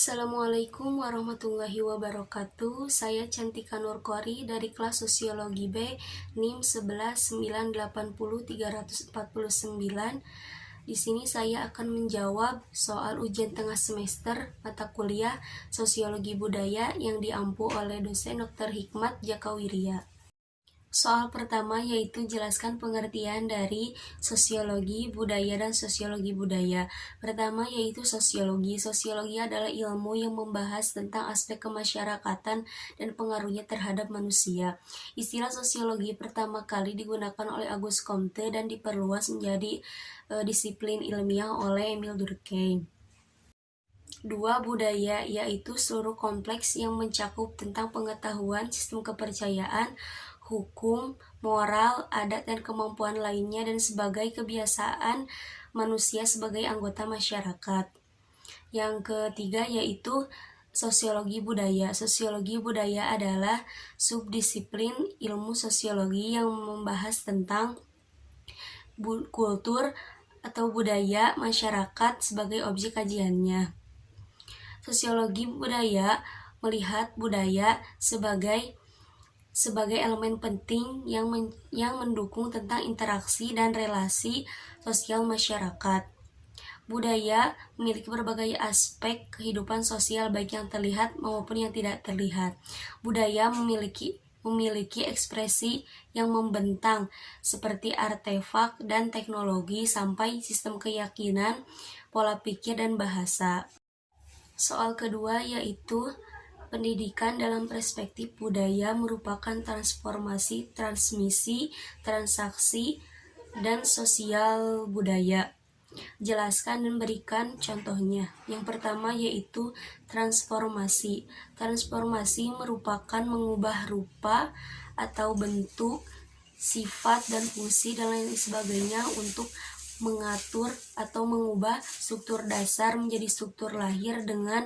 Assalamualaikum warahmatullahi wabarakatuh. Saya Cantika Nurkori dari kelas Sosiologi B, NIM 11980349. Di sini saya akan menjawab soal ujian tengah semester mata kuliah Sosiologi Budaya yang diampu oleh dosen Dr. Hikmat Jakawirya. Soal pertama yaitu jelaskan pengertian dari sosiologi budaya dan sosiologi budaya. Pertama yaitu sosiologi. Sosiologi adalah ilmu yang membahas tentang aspek kemasyarakatan dan pengaruhnya terhadap manusia. Istilah sosiologi pertama kali digunakan oleh Auguste Comte dan diperluas menjadi disiplin ilmiah oleh Emile Durkheim. Dua, budaya, yaitu seluruh kompleks yang mencakup tentang pengetahuan, sistem kepercayaan, hukum, moral, adat, dan kemampuan lainnya dan sebagai kebiasaan manusia sebagai anggota masyarakat. Yang ketiga yaitu sosiologi budaya. Sosiologi budaya adalah subdisiplin ilmu sosiologi yang membahas tentang kultur atau budaya masyarakat sebagai objek kajiannya. Sosiologi budaya melihat budaya sebagai elemen penting yang mendukung tentang interaksi dan relasi sosial masyarakat. Budaya memiliki berbagai aspek kehidupan sosial baik yang terlihat maupun yang tidak terlihat. Budaya memiliki ekspresi yang membentang seperti artefak dan teknologi sampai sistem keyakinan, pola pikir, dan bahasa. Soal kedua yaitu pendidikan dalam perspektif budaya merupakan transformasi, transmisi, transaksi, dan sosial budaya. Jelaskan dan berikan contohnya. Yang pertama yaitu transformasi. Transformasi merupakan mengubah rupa atau bentuk, sifat, dan fungsi dan lain sebagainya untuk mengatur atau mengubah struktur dasar menjadi struktur lahir dengan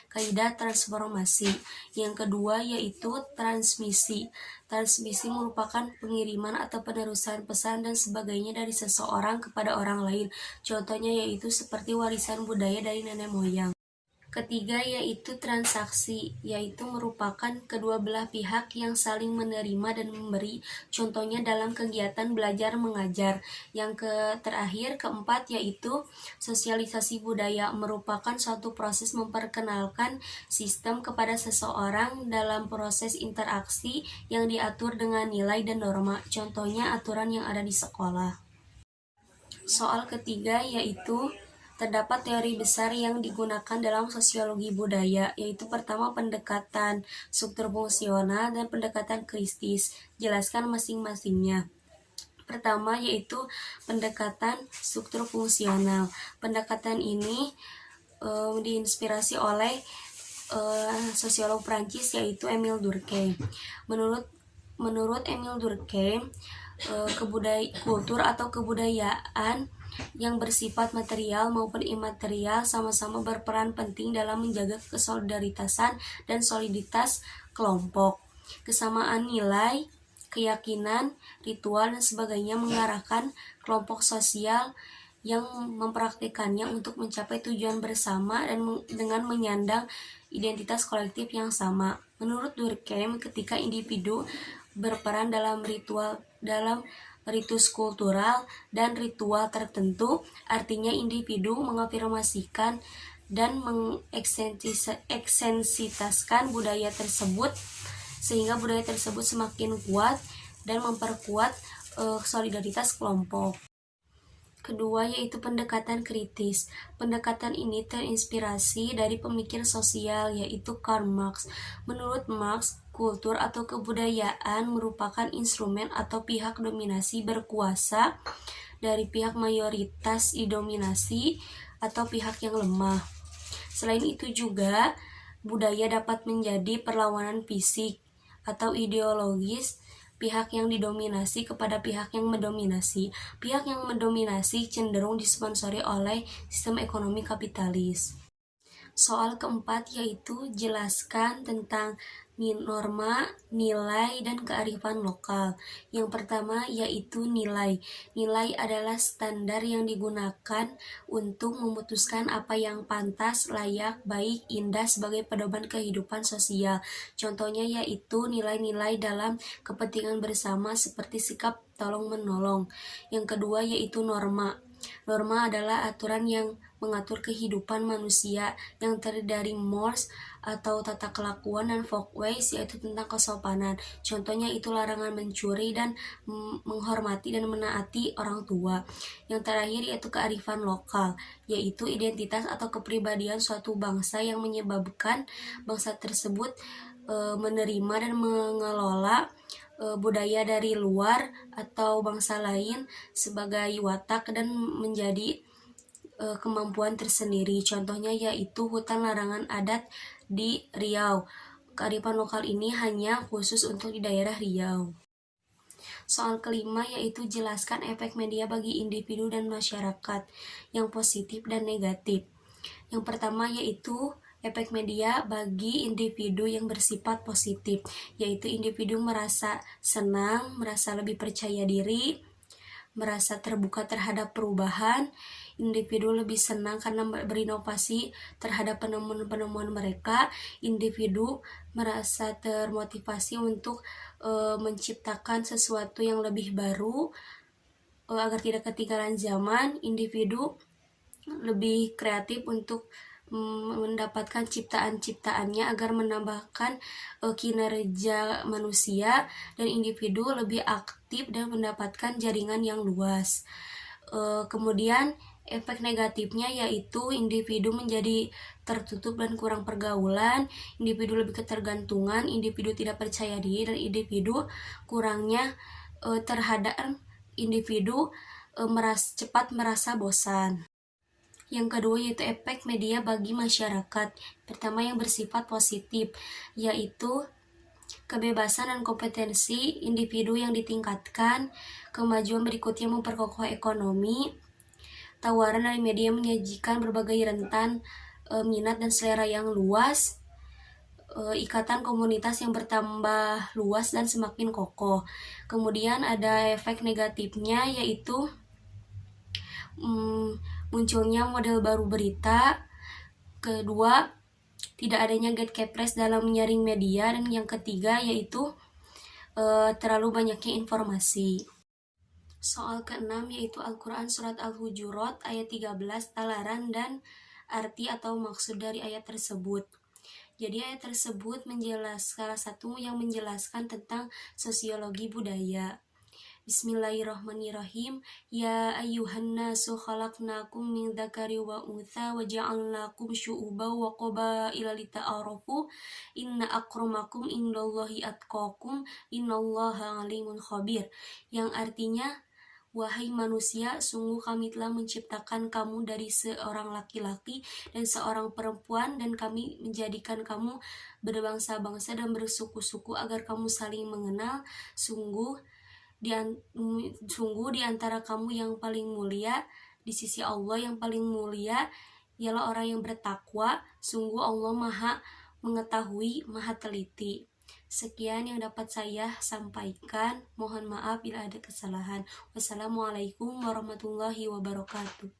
kaidah transformasi. Yang kedua yaitu transmisi. Transmisi merupakan pengiriman atau penerusan pesan dan sebagainya dari seseorang kepada orang lain. Contohnya yaitu seperti warisan budaya dari nenek moyang. Ketiga yaitu transaksi, yaitu merupakan kedua belah pihak yang saling menerima dan memberi, contohnya dalam kegiatan belajar mengajar. Yang terakhir, keempat yaitu sosialisasi budaya, merupakan suatu proses memperkenalkan sistem kepada seseorang dalam proses interaksi yang diatur dengan nilai dan norma, contohnya aturan yang ada di sekolah. Soal ketiga yaitu terdapat teori besar yang digunakan dalam sosiologi budaya, yaitu pertama pendekatan struktur fungsional dan pendekatan kritis. Jelaskan masing-masingnya. Pertama yaitu pendekatan struktur fungsional. Pendekatan ini diinspirasi oleh sosiolog Prancis yaitu Emile Durkheim. Menurut Emile Durkheim, kultur atau kebudayaan yang bersifat material maupun imaterial sama-sama berperan penting dalam menjaga kesolidaritasan dan soliditas kelompok. Kesamaan nilai, keyakinan, ritual, dan sebagainya mengarahkan kelompok sosial yang mempraktikannya untuk mencapai tujuan bersama dan dengan menyandang identitas kolektif yang sama. Menurut Durkheim, ketika individu berperan dalam ritus kultural dan ritual tertentu, artinya individu mengafirmasikan dan mengeksensititaskan budaya tersebut sehingga budaya tersebut semakin kuat dan memperkuat solidaritas kelompok. Kedua yaitu pendekatan kritis. Pendekatan ini terinspirasi dari pemikir sosial yaitu Karl Marx. Menurut Marx, kultur atau kebudayaan merupakan instrumen atau pihak dominasi berkuasa dari pihak mayoritas didominasi atau pihak yang lemah. Selain itu juga budaya dapat menjadi perlawanan fisik atau ideologis pihak yang didominasi kepada pihak yang mendominasi. Pihak yang mendominasi cenderung disponsori oleh sistem ekonomi kapitalis. Soal keempat yaitu jelaskan tentang norma, nilai, dan kearifan lokal. Yang pertama yaitu nilai. Nilai adalah standar yang digunakan untuk memutuskan apa yang pantas, layak, baik, indah sebagai pedoman kehidupan sosial. Contohnya yaitu nilai-nilai dalam kepentingan bersama seperti sikap tolong-menolong. Yang kedua yaitu norma. Norma adalah aturan yang mengatur kehidupan manusia yang terdiri dari mores atau tata kelakuan dan folkways yaitu tentang kesopanan. Contohnya itu larangan mencuri dan menghormati dan menaati orang tua. Yang terakhir yaitu kearifan lokal, yaitu identitas atau kepribadian suatu bangsa yang menyebabkan bangsa tersebut menerima dan mengelola budaya dari luar atau bangsa lain sebagai watak dan menjadi kemampuan tersendiri. Contohnya yaitu hutan larangan adat di Riau. Kearifan lokal ini hanya khusus untuk di daerah Riau. Soal kelima yaitu jelaskan efek media bagi individu dan masyarakat yang positif dan negatif. Yang pertama yaitu efek media bagi individu yang bersifat positif, yaitu individu merasa senang, merasa lebih percaya diri, merasa terbuka terhadap perubahan. Individu lebih senang karena berinovasi terhadap penemuan-penemuan mereka. Individu merasa termotivasi untuk menciptakan sesuatu yang lebih baru agar tidak ketinggalan zaman. Individu lebih kreatif untuk mendapatkan ciptaan-ciptaannya agar menambahkan kinerja manusia, dan individu lebih aktif dan mendapatkan jaringan yang luas. Kemudian efek negatifnya yaitu individu menjadi tertutup dan kurang pergaulan, individu lebih ketergantungan, individu tidak percaya diri, dan individu kurangnya terhadap individu cepat merasa bosan. Yang kedua yaitu efek media bagi masyarakat. Pertama yang bersifat positif, yaitu kebebasan dan kompetensi individu yang ditingkatkan. Kemajuan berikutnya memperkokoh ekonomi. Tawaran dari media menyajikan berbagai rentan minat dan selera yang luas. Ikatan komunitas yang bertambah luas dan semakin kokoh. Kemudian ada efek negatifnya yaitu munculnya model baru berita. Kedua, tidak adanya gatekeepers dalam menyaring media. Dan yang ketiga yaitu terlalu banyaknya informasi. Soal keenam yaitu Al-Quran Surat Al-Hujurat ayat 13, talaran dan arti atau maksud dari ayat tersebut. Jadi ayat tersebut salah satu yang menjelaskan tentang sosiologi budaya. Bismillahirrahmanirrahim. Ya ayyuhan nasu khalaqnakum min dzakari wa untha wa ja'alnakum syu'uban wa qabaila lita'arafu inna akramakum indallahi atqakum innallaha alimun khabir. Yang artinya, wahai manusia, sungguh kami telah menciptakan kamu dari seorang laki-laki dan seorang perempuan, dan kami menjadikan kamu berbangsa-bangsa dan bersuku-suku agar kamu saling mengenal. Sungguh di antara kamu yang paling mulia di sisi Allah, yang paling mulia ialah orang yang bertakwa. Sungguh Allah Maha mengetahui, Maha teliti. Sekian yang dapat saya sampaikan. Mohon maaf bila ada kesalahan. Wassalamualaikum warahmatullahi wabarakatuh.